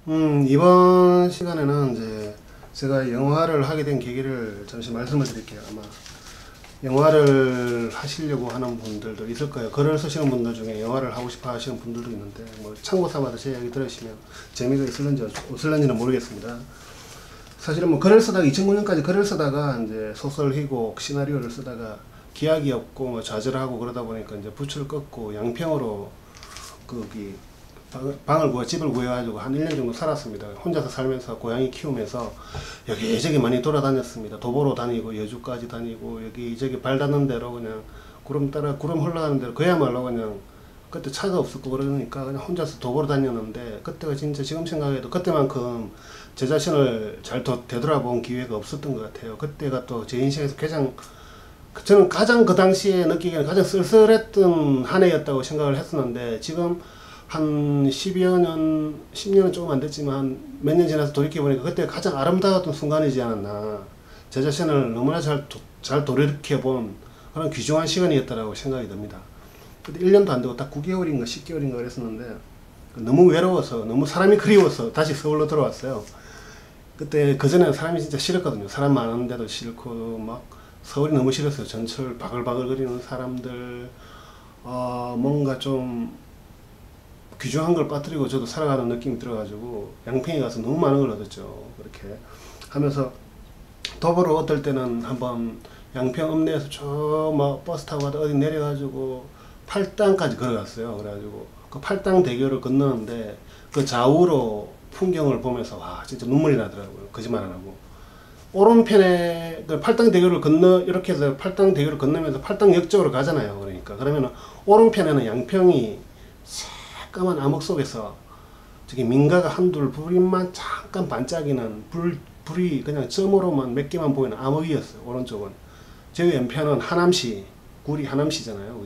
이번 시간에는 이제 제가 영화를 하게 된 계기를 잠시 말씀을 드릴게요. 아마 영화를 하시려고 하는 분들도 있을 거예요. 글을 쓰시는 분들 중에 영화를 하고 싶어 하시는 분들도 있는데, 뭐 참고 삼아서 제 이야기 들으시면 재미가 있을는지 없을는지는 모르겠습니다. 사실은 뭐 글을 쓰다가 2009년까지 글을 쓰다가 이제 소설, 희곡, 시나리오를 쓰다가 기약이 없고 뭐 좌절하고 그러다 보니까 이제 부추를 꺾고 양평으로 거기 방을 구해 집을 구해가지고 한 1년 정도 살았습니다. 혼자서 살면서 고양이 키우면서 여기저기 많이 돌아다녔습니다. 도보로 다니고 여주까지 다니고 여기저기 발 닿는 대로 그냥 구름 따라 구름 흘러가는 대로 그야말로 그냥 그때 차가 없었고 그러니까 그냥 혼자서 도보로 다녔는데, 그때가 진짜 지금 생각해도 그때만큼 제 자신을 잘 되돌아본 기회가 없었던 것 같아요. 그때가 또 제 인생에서 가장, 저는 가장 그 당시에 느끼기에는 가장 쓸쓸했던 한 해였다고 생각을 했었는데, 지금 한 10여 년, 10년은 조금 안 됐지만 몇 년 지나서 돌이켜보니까 그때 가장 아름다웠던 순간이지 않았나. 제 자신을 너무나 잘 돌이켜본 그런 귀중한 시간이었다고 생각이 듭니다. 근데 1년도 안 되고 딱 9개월인가 10개월인가 그랬었는데, 너무 외로워서, 너무 사람이 그리워서 다시 서울로 들어왔어요. 그때, 그전에는 사람이 진짜 싫었거든요. 사람 많은데도 싫고, 막, 서울이 너무 싫었어요. 전철 바글바글 거리는 사람들, 뭔가 좀, 귀중한 걸 빠뜨리고 저도 살아가는 느낌이 들어가지고 양평에 가서 너무 많은 걸 얻었죠. 그렇게 하면서 더불어 어떨 때는 한번 양평 읍내에서 저 막 버스 타고 가다 어디 내려가지고 팔당까지 걸어갔어요. 그래가지고 그 팔당 대교를 건너는데 그 좌우로 풍경을 보면서 와 진짜 눈물이 나더라고요. 거짓말 안 하고. 오른편에 그 팔당 대교를 건너 이렇게 해서 팔당 대교를 건너면서 팔당역 쪽으로 가잖아요. 그러니까 그러면은 오른편에는 양평이 까만 암흑 속에서 저기 민가가 한둘 불이만 잠깐 반짝이는 불이 그냥 점으로만 몇 개만 보이는 암흑이었어요. 오른쪽은. 저 왼편은 하남시, 구리 하남시잖아요.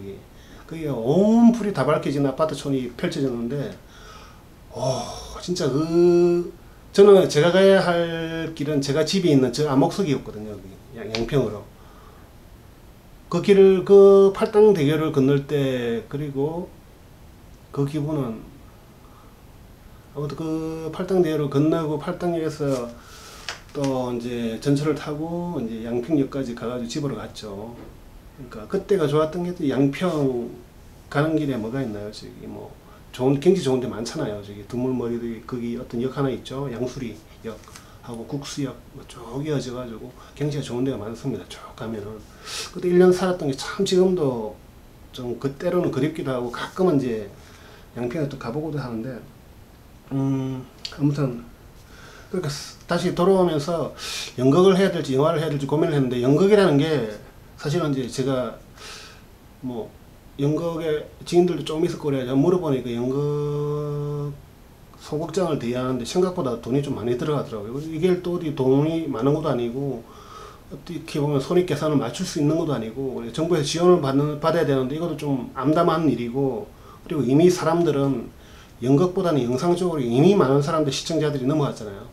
그게 온 불이 다 밝혀진 아파트촌이 펼쳐졌는데, 진짜 저는 제가 가야 할 길은 제가 집이 있는 저 암흑석이었거든요. 양평으로. 그 길을, 그 팔당대교를 건널 때, 그리고 그 기분은 아무튼 그 팔당대교를 건너고 팔당역에서 또 이제 전철을 타고 이제 양평역까지 가가지고 집으로 갔죠. 그러니까 그때가 좋았던 게 양평 가는 길에 뭐가 있나요? 저기 뭐 굉장히 좋은 데 많잖아요. 저기 드물머리도 거기 어떤 역 하나 있죠. 양수리역 하고 국수역 쭉 이어져 가지고 굉장히 좋은 데가 많습니다. 쭉 가면은. 그때 1년 살았던 게 참 지금도 좀 그때로는 그립기도 하고, 가끔은 이제 양평에 또 가보고도 하는데, 아무튼 그러니까 다시 돌아오면서 연극을 해야 될지 영화를 해야 될지 고민을 했는데, 연극이라는 게 사실은 이제 제가 뭐 연극의 지인들도 좀 있을 거래요. 물어보니까 연극 소극장을 대여하는데 생각보다 돈이 좀 많이 들어가더라고요. 이게 또 어디 돈이 많은 것도 아니고, 어떻게 보면 손익계산을 맞출 수 있는 것도 아니고, 정부에서 지원을 받아야 되는데 이것도 좀 암담한 일이고, 그리고 이미 사람들은 연극보다는 영상 쪽으로 이미 많은 사람들, 시청자들이 넘어갔잖아요.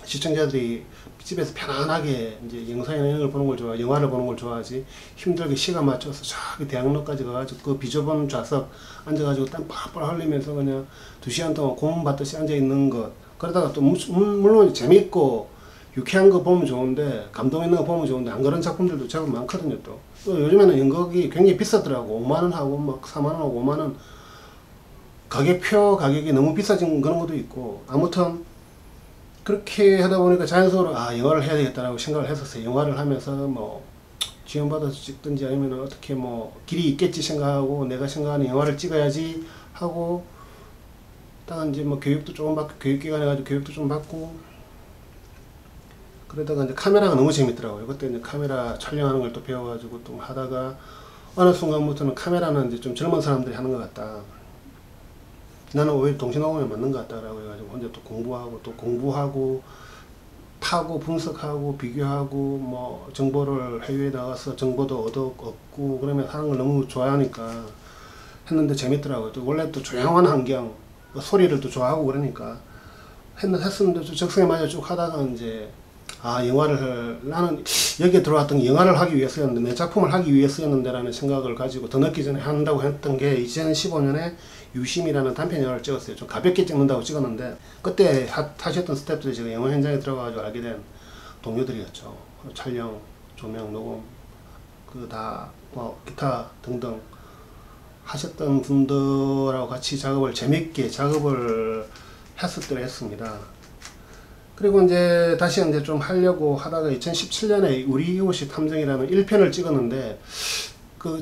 시청자들이 집에서 편안하게 이제 영상을 보는 걸 좋아하지, 영화를 보는 걸 좋아하지, 힘들게 시간 맞춰서 저기 대학로까지 가가지고 그 비좁은 좌석 앉아가지고 땀 뻘뻘 흘리면서 그냥 2시간 동안 고문 받듯이 앉아있는 것. 그러다가 또 물론 재밌고 유쾌한 거 보면 좋은데, 감동 있는 거 보면 좋은데, 안 그런 작품들도 제법 많거든요. 또 요즘에는 연극이 굉장히 비싸더라고. 5만원 하고 막 4만원 하고 5만원 표 가격이 너무 비싸진 그런 것도 있고, 아무튼 그렇게 하다 보니까 자연스러로 영화를 해야 되겠다라고 생각을 했었어요. 영화를 하면서 뭐 지원받아서 찍든지 아니면 어떻게 뭐 길이 있겠지 생각하고, 내가 생각하는 영화를 찍어야지 하고, 딱 이제 뭐 교육도 조금 받고, 교육기관에 가지고 교육도 좀 받고, 그러다가 이제 카메라가 너무 재밌더라고요. 그때 이제 카메라 촬영하는 걸 또 배워가지고 또 하다가 어느 순간부터는 카메라는 이제 좀 젊은 사람들이 하는 것 같다. 나는 오히려 동시노감에 맞는 것 같다라고 해가지고 혼자 또 공부하고 파고 분석하고 비교하고 뭐 정보를 해외에 나가서 정보도 얻고 그러면 하는 걸 너무 좋아하니까 했는데 재밌더라고요. 또 원래 또 조용한 환경, 소리를 또 좋아하고 그러니까 했었는데 또 적성에 맞아 쭉 하다가 이제 아, 영화를 나는 여기에 들어왔던 게 영화를 하기 위해서였는데, 내 작품을 하기 위해서였는데 라는 생각을 가지고 더 늦기 전에 한다고 했던 게 2015년에 유심이라는 단편 영화를 찍었어요. 좀 가볍게 찍는다고 찍었는데, 그때 하셨던 스태프들이 제가 영화 현장에 들어가가지고 알게 된 동료들이었죠. 촬영, 조명, 녹음, 그 다 뭐 기타 등등 하셨던 분들하고 같이 재밌게 작업을 했습니다. 그리고 이제 다시 이제 좀 하려고 하다가 2017년에 우리 이웃이 탐정이라는 1편을 찍었는데,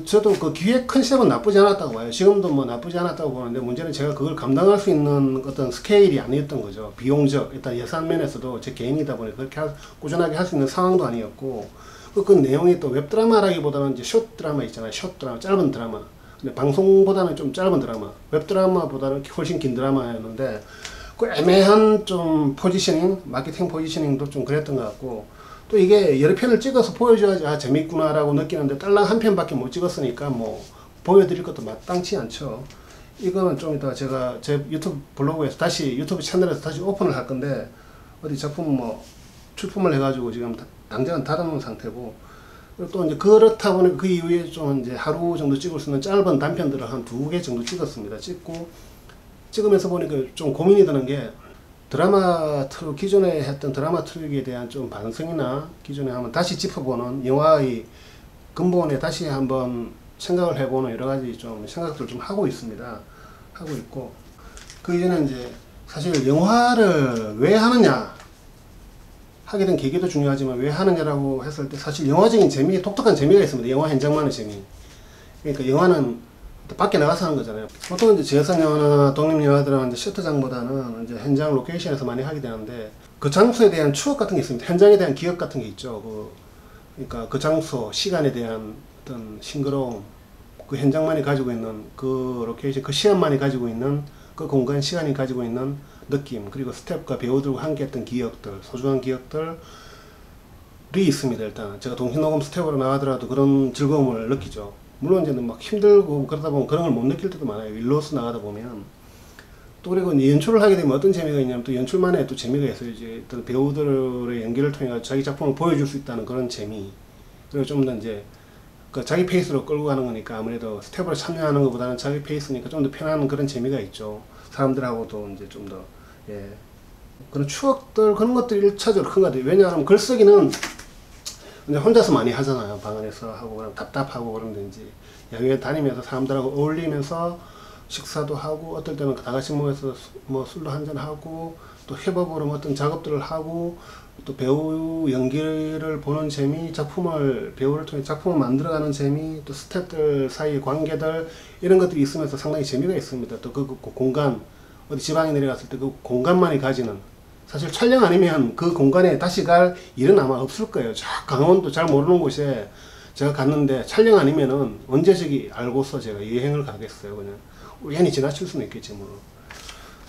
저도 그 기획 컨셉은 나쁘지 않았다고 봐요. 지금도 뭐 나쁘지 않았다고 보는데, 문제는 제가 그걸 감당할 수 있는 어떤 스케일이 아니었던 거죠. 비용적, 일단 예산 면에서도 제 개인이다 보니 그렇게 꾸준하게 할 수 있는 상황도 아니었고, 그 내용이 또 웹드라마라기보다는 이제 숏 드라마 있잖아요. 숏 드라마, 짧은 드라마. 근데 방송보다는 좀 짧은 드라마, 웹드라마보다는 훨씬 긴 드라마였는데, 그 애매한 좀 포지셔닝, 마케팅 포지셔닝도 좀 그랬던 것 같고, 또 이게 여러 편을 찍어서 보여줘야지 아 재밌구나 라고 느끼는데, 딸랑 한 편밖에 못 찍었으니까 뭐 보여드릴 것도 마땅치 않죠. 이거는 좀 이따가 제가 제 유튜브 블로그에서 다시 유튜브 채널에서 다시 오픈을 할 건데, 어디 작품 뭐 출품을 해가지고 지금 당장은 닫아놓은 상태고, 그리고 또 이제 그렇다 보니 그 이후에 좀 이제 하루 정도 찍을 수 있는 짧은 단편들을 한 2개 정도 찍었습니다. 찍으면서 보니까 좀 고민이 드는 게, 기존에 했던 드라마 트릭에 대한 좀 반성이나 기존에 한번 다시 짚어보는 영화의 근본에 다시 한번 생각을 해보는 여러 가지 좀 생각들을 좀 하고 있습니다. 하고 있고, 그 이전에 이제 사실 영화를 왜 하느냐, 하게 된 계기도 중요하지만 왜 하느냐라고 했을 때, 사실 영화적인 재미, 독특한 재미가 있습니다. 영화 현장만의 재미. 그러니까 영화는 밖에 나가서 하는 거잖아요. 보통 이제 지어산 영화나 독립 영화들은 이제 셔터장보다는 이제 현장 로케이션에서 많이 하게 되는데, 그 장소에 대한 추억 같은 게 있습니다. 현장에 대한 기억 같은 게 있죠. 그러니까 그 장소, 시간에 대한 어떤 싱그러움, 그 현장만이 가지고 있는 그 로케이션, 그 시간만이 가지고 있는 그 공간, 시간이 가지고 있는 느낌, 그리고 스태프과 배우들과 함께 했던 기억들, 소중한 기억들이 있습니다. 일단 제가 동시녹음 스텝으로 나가더라도 그런 즐거움을 느끼죠. 물론 이제 막 힘들고 그러다 보면 그런 걸 못 느낄 때도 많아요. 일로서 나가다 보면. 또 그리고 이제 연출을 하게 되면 어떤 재미가 있냐면, 또 연출만의 또 재미가 있어요. 이제 또 배우들의 연기를 통해 자기 작품을 보여줄 수 있다는 그런 재미. 그리고 좀 더 이제 그 자기 페이스로 끌고 가는 거니까, 아무래도 스텝으로 참여하는 것보다는 자기 페이스니까 좀 더 편한 그런 재미가 있죠. 사람들하고도 이제 좀 더, 예. 그런 추억들, 그런 것들이 1차적으로 큰 것 같아요. 왜냐하면 글쓰기는 이제 혼자서 많이 하잖아요. 방 안에서 하고, 그럼 답답하고 그런든지, 야외에 다니면서 사람들하고 어울리면서 식사도 하고, 어떨 때는 다 같이 모여서 뭐 술도 한잔 하고, 또 협업으로 어떤 작업들을 하고, 또 배우 연기를 보는 재미, 배우를 통해 작품을 만들어가는 재미, 또 스태프들 사이의 관계들, 이런 것들이 있으면서 상당히 재미가 있습니다. 또 그 공간, 어디 지방에 내려갔을 때 그 공간만이 가지는, 사실 촬영 아니면 그 공간에 다시 갈 일은 아마 없을 거예요. 저 강원도 잘 모르는 곳에 제가 갔는데, 촬영 아니면은 언제 저기 알고서 제가 여행을 가겠어요. 그냥 우연히 지나칠 수는 있겠지 뭐.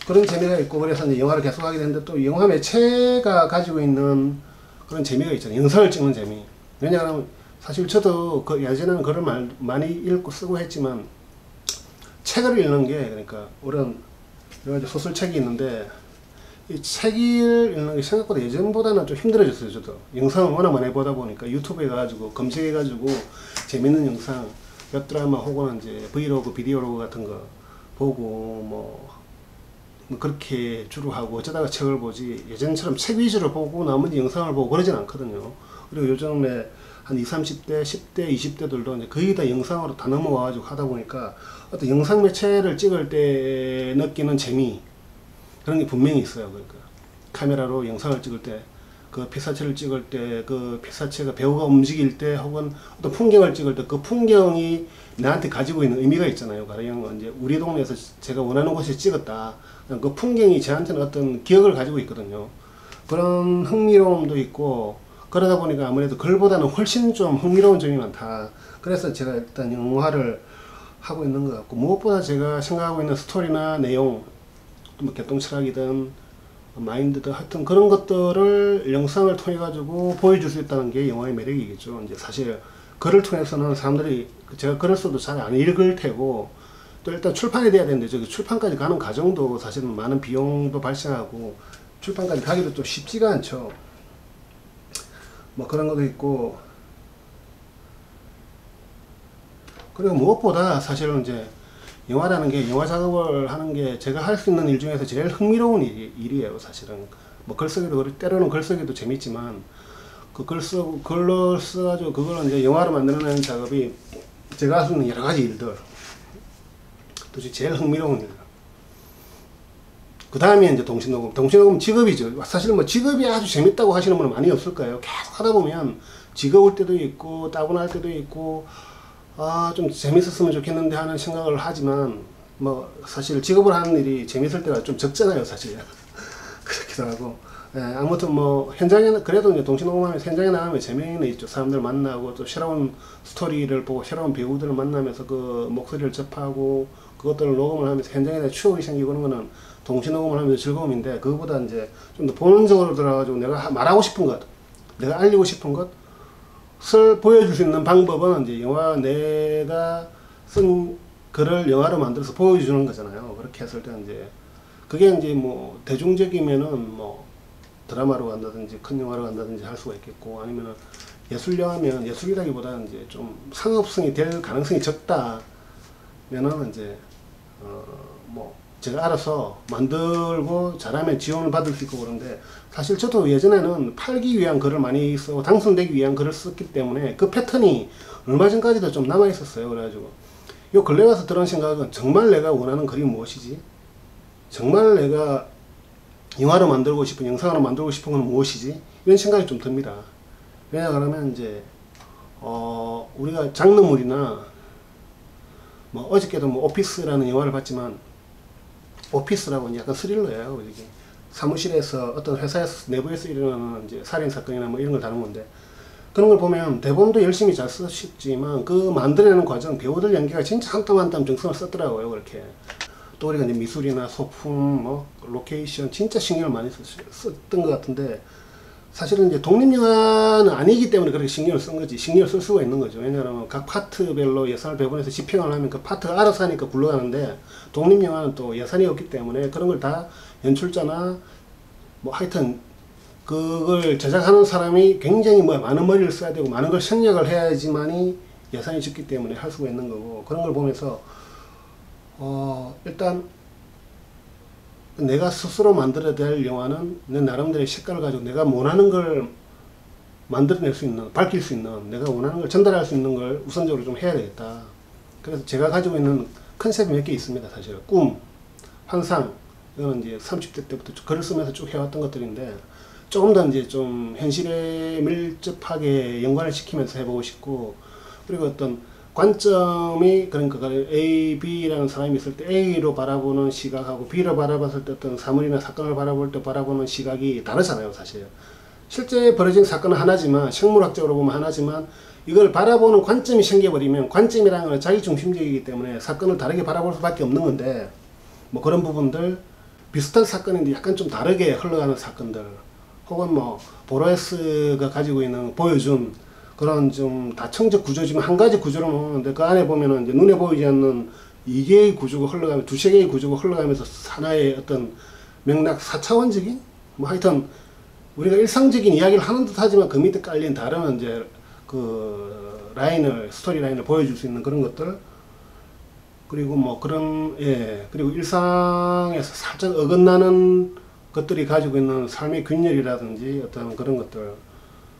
그런 재미가 있고, 그래서 이제 영화를 계속 하게 되는데, 또 영화 매체가 가지고 있는 그런 재미가 있잖아요. 영상을 찍는 재미. 왜냐하면 사실 저도 예전에는 글을 많이 읽고 쓰고 했지만, 책을 읽는 게, 그러니까 이런 여러 가지 소설책이 있는데, 이 책을 읽는 게 생각보다 예전보다는 좀 힘들어졌어요. 저도 영상을 워낙 많이 보다 보니까 유튜브에 가가지고 검색해가지고 재밌는 영상, 웹드라마 혹은 이제 브이로그, 비디오로그 같은 거 보고 뭐 그렇게 주로 하고, 어쩌다가 책을 보지, 예전처럼 책 위주로 보고 나머지 영상을 보고 그러진 않거든요. 그리고 요즘에 한 20, 30대, 10대, 20대들도 이제 거의 다 영상으로 다 넘어와가지고 하다 보니까, 어떤 영상 매체를 찍을 때 느끼는 재미, 그런 게 분명히 있어요. 그러니까 카메라로 영상을 찍을 때, 그 피사체를 찍을 때, 그 피사체가 배우가 움직일 때, 혹은 어떤 풍경을 찍을 때, 그 풍경이 나한테 가지고 있는 의미가 있잖아요. 가령 이제 우리 동네에서 제가 원하는 곳에 찍었다, 그 풍경이 저한테는 어떤 기억을 가지고 있거든요. 그런 흥미로움도 있고, 그러다 보니까 아무래도 글보다는 훨씬 좀 흥미로운 점이 많다. 그래서 제가 일단 영화를 하고 있는 것 같고, 무엇보다 제가 생각하고 있는 스토리나 내용, 뭐 개똥철학이든 마인드든 하여튼 그런 것들을 영상을 통해 가지고 보여줄 수 있다는 게 영화의 매력이겠죠. 이제 사실 글을 통해서는 사람들이, 제가 글을 써도 잘 안 읽을 테고, 또 일단 출판이 돼야 되는데, 저기 출판까지 가는 과정도 사실은 많은 비용도 발생하고, 출판까지 가기도 좀 쉽지가 않죠. 뭐 그런 것도 있고, 그리고 무엇보다 사실은 이제 영화라는 게, 영화 작업을 하는 게 제가 할 수 있는 일 중에서 제일 흥미로운 일이에요 사실은. 뭐 글쓰기도, 때로는 글쓰기도 재밌지만 그 글로 써가지고 그걸 이제 영화로 만들어내는 작업이 제가 할 수 있는 여러 가지 일들, 도대체 제일 흥미로운 일. 그 다음에 이제 동시녹음. 동시녹음 직업이죠. 사실 뭐 직업이 아주 재밌다고 하시는 분은 많이 없을 거예요. 계속 하다 보면 지겨울 때도 있고 따분할 때도 있고, 아 좀 재밌었으면 좋겠는데 하는 생각을 하지만, 뭐 사실 직업을 하는 일이 재밌을 때가 좀 적잖아요 사실. 그렇기도 하고. 예, 아무튼 뭐 현장에, 그래도 이제 동시녹음하면서 현장에 나가면 재미는 있죠. 사람들 만나고 또 새로운 스토리를 보고 새로운 배우들을 만나면서 그 목소리를 접하고 그것들을 녹음을 하면서 현장에 대한 추억이 생기고 그런 거는 동시녹음을 하면서 즐거움인데, 그거보다 이제 좀 더 본능적으로 들어가지고 내가 말하고 싶은 것, 내가 알리고 싶은 것을 보여줄 수 있는 방법은 이제 영화, 내가 쓴 글을 영화로 만들어서 보여주는 거잖아요. 그렇게 했을 때 이제 그게 이제 뭐 대중적이면은 뭐 드라마로 간다든지 큰 영화로 간다든지 할 수가 있겠고, 아니면은 예술 영화면, 예술이라기보다는 이제 좀 상업성이 될 가능성이 적다면은 이제 뭐 제가 알아서 만들고 잘하면 지원을 받을 수 있고 그런데, 사실 저도 예전에는 팔기 위한 글을 많이 쓰고 당선되기 위한 글을 썼기 때문에 그 패턴이 얼마 전까지도 좀 남아 있었어요. 그래가지고 요 근래 와서 들은 생각은, 정말 내가 원하는 글이 무엇이지? 정말 내가 영화로 만들고 싶은, 영상으로 만들고 싶은 건 무엇이지? 이런 생각이 좀 듭니다. 왜냐 그러면 이제 우리가 장르물이나 뭐 어저께도 뭐 오피스라는 영화를 봤지만, 오피스라고 약간 스릴러예요. 이게 사무실에서 어떤 회사에서 내부에서 일어나는 이제 살인 사건이나 뭐 이런 걸 다룬 건데, 그런 걸 보면 대본도 열심히 잘 쓰셨지만 그 만들어내는 과정, 배우들 연기가 진짜 한 땀 한 땀 정성을 썼더라고요. 그렇게. 또 우리가 이제 미술이나 소품, 뭐 로케이션 진짜 신경을 많이 썼던 것 같은데, 사실은 이제 독립영화는 아니기 때문에 그렇게 신경을 쓴 거지. 신경을 쓸 수가 있는 거죠. 왜냐하면 각 파트별로 예산을 배분해서 집행을 하면 그 파트가 알아서 하니까 굴러가는데, 독립영화는 또 예산이 없기 때문에 그런 걸 다 연출자나 뭐 하여튼 그걸 제작하는 사람이 굉장히 뭐 많은 머리를 써야 되고 많은 걸 생략을 해야지만이 예산이 적기 때문에 할 수가 있는 거고, 그런 걸 보면서 일단 내가 스스로 만들어야 될 영화는 내 나름대로의 색깔을 가지고 내가 원하는 걸 만들어낼 수 있는, 밝힐 수 있는, 내가 원하는 걸 전달할 수 있는 걸 우선적으로 좀 해야 되겠다. 그래서 제가 가지고 있는 컨셉이 몇 개 있습니다. 사실 꿈, 환상, 이거는 이제 30대 때부터 글을 쓰면서 쭉 해왔던 것들인데, 조금 더 이제 좀 현실에 밀접하게 연관을 시키면서 해보고 싶고, 그리고 어떤 관점이, 그러니까 A, B라는 사람이 있을 때 A로 바라보는 시각하고 B로 바라봤을 때 어떤 사물이나 사건을 바라볼 때 바라보는 시각이 다르잖아요 사실. 실제 벌어진 사건은 하나지만, 생물학적으로 보면 하나지만, 이걸 바라보는 관점이 생겨버리면, 관점이라는 건 자기중심적이기 때문에 사건을 다르게 바라볼 수밖에 없는 건데, 뭐 그런 부분들, 비슷한 사건인데 약간 좀 다르게 흘러가는 사건들, 혹은 뭐 보로에스가 가지고 있는, 보여준 그런 좀 다층적 구조지만 한 가지 구조로 놓는데, 그 안에 보면은 이제 눈에 보이지 않는 2개의 구조가 흘러가면, 2~3개의 구조가 흘러가면서 하나의 어떤 맥락, 4차원적인 뭐 하여튼 우리가 일상적인 이야기를 하는 듯 하지만 그 밑에 깔린 다른 이제 그 라인을, 스토리 라인을 보여줄 수 있는 그런 것들, 그리고 뭐 그런, 예, 그리고 일상에서 살짝 어긋나는 것들이 가지고 있는 삶의 균열이라든지 어떤 그런 것들,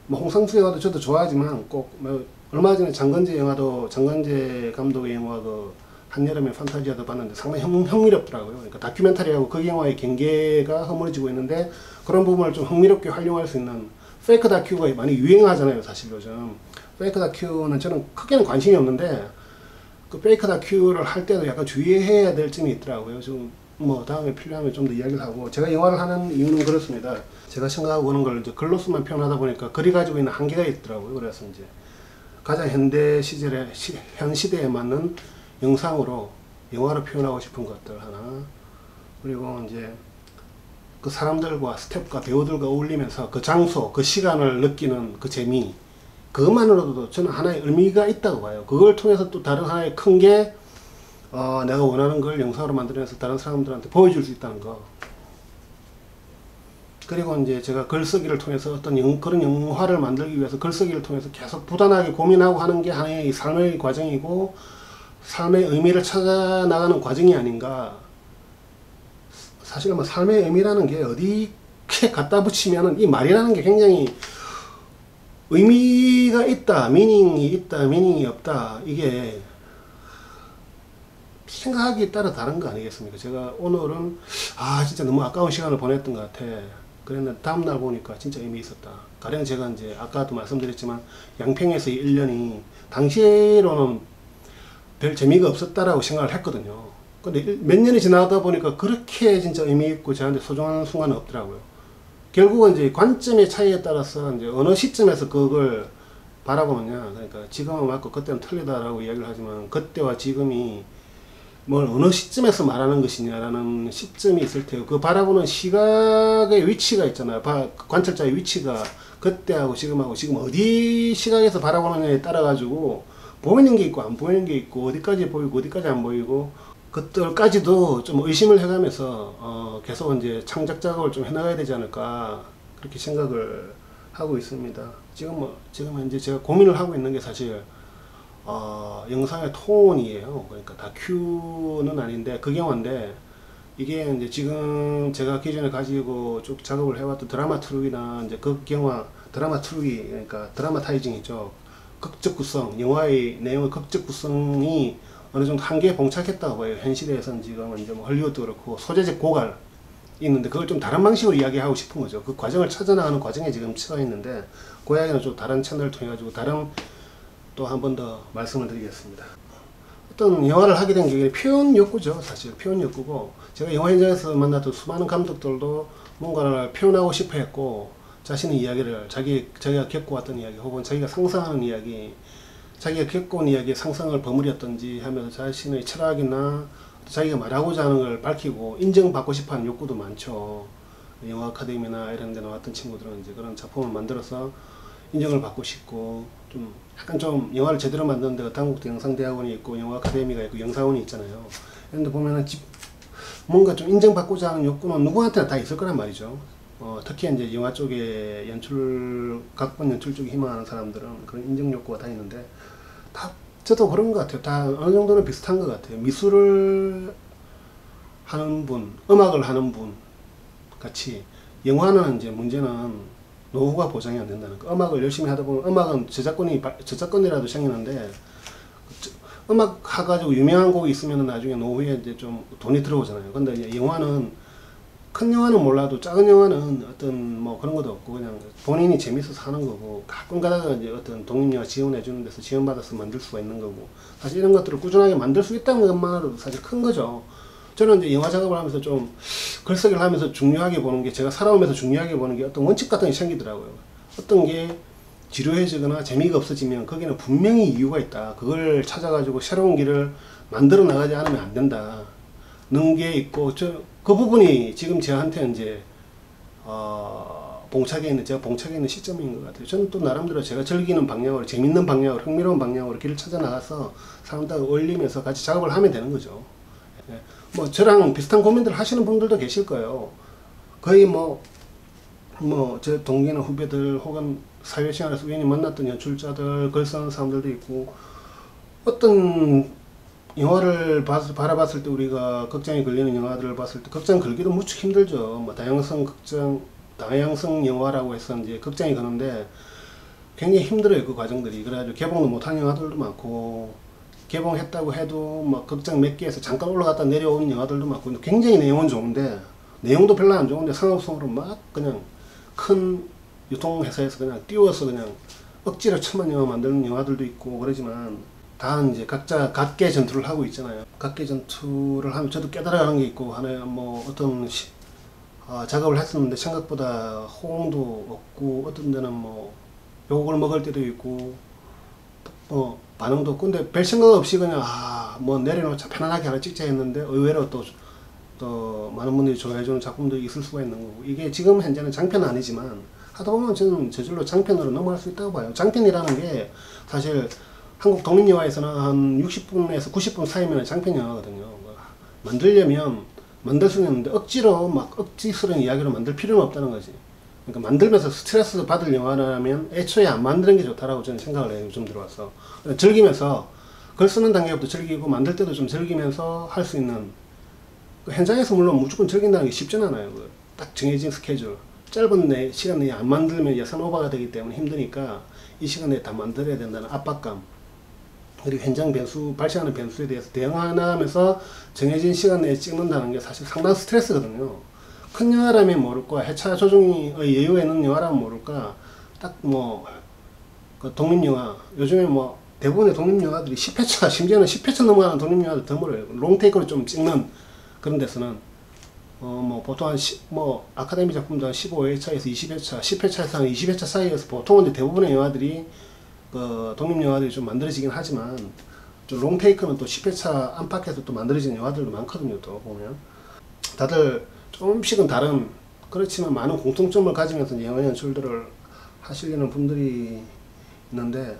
뭐 홍상수 영화도 저도 좋아하지만 꼭 뭐 얼마 전에 장건재 영화도, 장건재 감독의 영화도 한여름의 판타지아도 봤는데 상당히 흥미롭더라고요. 그러니까 다큐멘터리하고 그 영화의 경계가 허물어지고 있는데, 그런 부분을 좀 흥미롭게 활용할 수 있는 페이크 다큐가 많이 유행하잖아요 사실 요즘. 페이크 다큐는 저는 크게는 관심이 없는데, 그 페이크 다큐를 할 때도 약간 주의해야 될 점이 있더라고요. 좀 뭐 다음에 필요하면 좀 더 이야기를 하고, 제가 영화를 하는 이유는 그렇습니다. 제가 생각하고 그런 걸 이제 글로서만 표현하다 보니까 글이 가지고 있는 한계가 있더라고요. 그래서 이제 가장 현대 시절에, 현 시대에 맞는 영상으로, 영화로 표현하고 싶은 것들 하나, 그리고 이제 그 사람들과 스태프과 배우들과 어울리면서 그 장소, 그 시간을 느끼는 그 재미, 그것만으로도 저는 하나의 의미가 있다고 봐요. 그걸 통해서 또 다른 하나의 큰 게, 내가 원하는 걸 영상으로 만들어내서 다른 사람들한테 보여줄 수 있다는 거. 그리고 이제 제가 글쓰기를 통해서 어떤 그런 영화를 만들기 위해서 글쓰기를 통해서 계속 부단하게 고민하고 하는 게 하나의 삶의 과정이고 삶의 의미를 찾아 나가는 과정이 아닌가. 사실 뭐 삶의 의미라는 게 어디 갖다 붙이면은 이 말이라는 게 굉장히 의미가 있다, 미닝이 있다, 미닝이 없다, 이게 생각하기에 따라 다른 거 아니겠습니까? 제가 오늘은 진짜 너무 아까운 시간을 보냈던 것 같아. 그랬는데 다음날 보니까 진짜 의미 있었다. 가령 제가 이제 아까도 말씀드렸지만 양평에서의 1년이 당시로는 별 재미가 없었다라고 생각을 했거든요. 근데 몇 년이 지나다 보니까 그렇게 진짜 의미 있고 저한테 소중한 순간은 없더라고요. 결국은 이제 관점의 차이에 따라서 이제 어느 시점에서 그걸 바라보느냐. 그러니까 지금은 맞고 그때는 틀리다라고 이야기를 하지만 그때와 지금이 뭘 어느 시점에서 말하는 것이냐라는 시점이 있을 테고 그 바라보는 시각의 위치가 있잖아요. 관찰자의 위치가 그때하고 지금 어디 시각에서 바라보느냐에 따라 가지고 보이는 게 있고 안 보이는 게 있고 어디까지 보이고 어디까지 안 보이고 그것들까지도 좀 의심을 해가면서 계속 이제 창작 작업을 좀 해나가야 되지 않을까 그렇게 생각을 하고 있습니다. 지금 이제 제가 고민을 하고 있는 게 사실 영상의 톤이에요. 그러니까 다큐는 아닌데 극영화인데 이게 이제 지금 제가 기존에 가지고 쭉 작업을 해왔던 드라마 트루기나 이제 극영화 드라마 트루기 그러니까 드라마타이징이죠. 극적 구성 영화의 내용의 극적 구성이 어느 정도 한계에 봉착했다고 봐요. 현실에서는 지금 이제 뭐 헐리우드도 그렇고 소재적 고갈 있는데 그걸 좀 다른 방식으로 이야기하고 싶은 거죠. 그 과정을 찾아나가는 과정에 지금 처해 있는데 그 이야기는 좀 다른 채널을 통해 가지고 다른 또 한 번 더 말씀을 드리겠습니다. 어떤 영화를 하게 된 게 표현 욕구죠. 사실 표현 욕구고 제가 영화 현장에서 만났던 수많은 감독들도 뭔가를 표현하고 싶어 했고 자신의 이야기를 자기가 겪고 왔던 이야기 혹은 자기가 상상하는 이야기 자기가 겪어온 이야기에 상상을 버무렸던지 하면서 자신의 철학이나 자기가 말하고자 하는 걸 밝히고 인정받고 싶어 하는 욕구도 많죠. 영화 아카데미나 이런 데 나왔던 친구들은 이제 그런 작품을 만들어서 인정을 받고 싶고 좀 약간 좀 영화를 제대로 만드는 데가 당국대 영상대학원이 있고 영화 아카데미가 있고 영사원이 있잖아요. 그런데 보면은 뭔가 좀 인정받고자 하는 욕구는 누구한테나 다 있을 거란 말이죠. 특히 이제 영화 쪽에 각본 연출 쪽에 희망하는 사람들은 그런 인정 욕구가 다 있는데 저도 그런 것 같아요. 다 어느 정도는 비슷한 것 같아요. 미술을 하는 분, 음악을 하는 분 같이 영화는 이제 문제는 노후가 보장이 안 된다는 거. 음악을 열심히 하다 보면 음악은 저작권이라도 생기는데 음악 해가지고 유명한 곡이 있으면 나중에 노후에 이제 좀 돈이 들어오잖아요. 근데 이제 영화는 큰 영화는 몰라도 작은 영화는 어떤 뭐 그런 것도 없고 그냥 본인이 재밌어서 하는 거고 가끔 가다가 이제 어떤 독립영화 지원해 주는 데서 지원받아서 만들 수가 있는 거고 사실 이런 것들을 꾸준하게 만들 수 있다는 것만으로도 사실 큰 거죠. 저는 이제 영화 작업을 하면서 좀 글쓰기를 하면서 중요하게 보는 게 제가 살아오면서 중요하게 보는 게 어떤 원칙 같은 게 생기더라고요. 어떤 게 지루해지거나 재미가 없어지면 거기는 분명히 이유가 있다. 그걸 찾아가지고 새로운 길을 만들어 나가지 않으면 안 된다. 는 게 있고 그 부분이 지금 저한테 이제 제가 봉착해 있는 시점인 것 같아요. 저는 또 나름대로 제가 즐기는 방향으로 재밌는 방향으로 흥미로운 방향으로 길을 찾아 나가서 사람들과 어울리면서 같이 작업을 하면 되는 거죠. 예. 뭐 저랑 비슷한 고민들 하시는 분들도 계실 거예요. 거의 제 동기나 후배들 혹은 사회생활에서 우연히 만났던 연출자들 글 쓰는 사람들도 있고 어떤 영화를 바라봤을 때 우리가 극장에 걸리는 영화들을 봤을 때 극장 걸기도 무척 힘들죠. 뭐 다양성 영화라고 해서 이제 극장에 가는데 굉장히 힘들어요. 그 과정들이. 그래가지고 개봉도 못한 영화들도 많고 개봉했다고 해도 막 극장 몇 개에서 잠깐 올라갔다 내려오는 영화들도 많고 굉장히 내용은 좋은데 내용도 별로 안 좋은데 상업성으로 막 그냥 큰 유통회사에서 그냥 띄워서 그냥 억지로 천만 영화 만드는 영화들도 있고 그러지만 다 이제 각자 각계 전투를 하고 있잖아요. 각계 전투를 하면 저도 깨달아가는 게 있고 하나의 뭐 어떤 작업을 했었는데 생각보다 호응도 없고 어떤 데는 뭐 욕을 먹을 때도 있고 반응도 없고 근데 별 생각 없이 그냥 뭐 내려놓자 편안하게 하나 찍자 했는데 의외로 또 많은 분들이 좋아해주는 작품도 있을 수가 있는 거고 이게 지금 현재는 장편은 아니지만 하다 보면 저는 저절로 장편으로 넘어갈 수 있다고 봐요. 장편이라는 게 사실 한국 독립영화에서는 한 60분에서 90분 사이면 장편 영화거든요. 만들려면 만들 수는 있는데 억지로 막 억지스러운 이야기로 만들 필요는 없다는 거지. 그러니까 만들면서 스트레스 받을 영화라면 애초에 안 만드는 게 좋다라고 저는 생각을 해요. 요즘 들어와서 즐기면서 글 쓰는 단계부터 즐기고 만들 때도 좀 즐기면서 할 수 있는, 그 현장에서 물론 무조건 즐긴다는 게 쉽진 않아요. 딱 정해진 스케줄, 짧은 시간 내에 안 만들면 예산 오버가 되기 때문에 힘드니까 이 시간 내에 다 만들어야 된다는 압박감, 그리고 현장 변수, 발생하는 변수에 대해서 대응하면서 정해진 시간 내에 찍는다는 게 사실 상당한 스트레스거든요. 큰 영화라면 모를까, 해차 조정의 여유가 있는 영화라면 모를까, 딱 그 독립영화, 요즘에 대부분의 독립영화들이 10회차, 심지어는 10회차 넘어가는 독립영화들 드물어요. 롱테이크로 좀 찍는 그런 데서는, 보통 아카데미 작품도 한 15회차에서 20회차, 10회차에서 한 20회차 사이에서 보통은 이제 대부분의 영화들이, 독립영화들이 좀 만들어지긴 하지만, 좀 롱테이크는 또 10회차 안팎에서 또 만들어지는 영화들도 많거든요, 또 보면. 다들 조금씩은 다른, 그렇지만 많은 공통점을 가지면서 영화 연출들을 하시려는 분들이 있는데,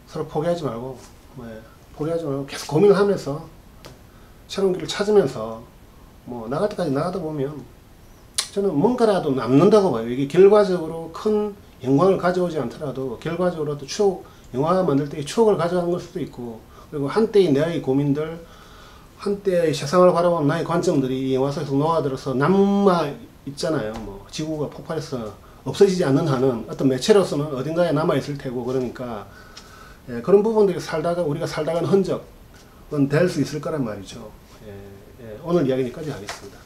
서로 포기하지 말고 계속 고민을 하면서 새로운 길을 찾으면서 나갈 때까지 나가다 보면 저는 뭔가라도 남는다고 봐요. 이게 결과적으로 큰 영광을 가져오지 않더라도 결과적으로도 영화 만들 때 추억을 가져가는 걸 수도 있고, 그리고 한때의 나의 고민들, 한때의 세상을 바라보는 나의 관점들이 이 영화 속에서 녹아들어서 남아 있잖아요. 지구가 폭발해서 없어지지 않는 한은 어떤 매체로서는 어딘가에 남아 있을 테고, 그러니까 그런 부분들이 우리가 살다가는 흔적은 될 수 있을 거란 말이죠. 오늘 이야기는 여기까지 하겠습니다.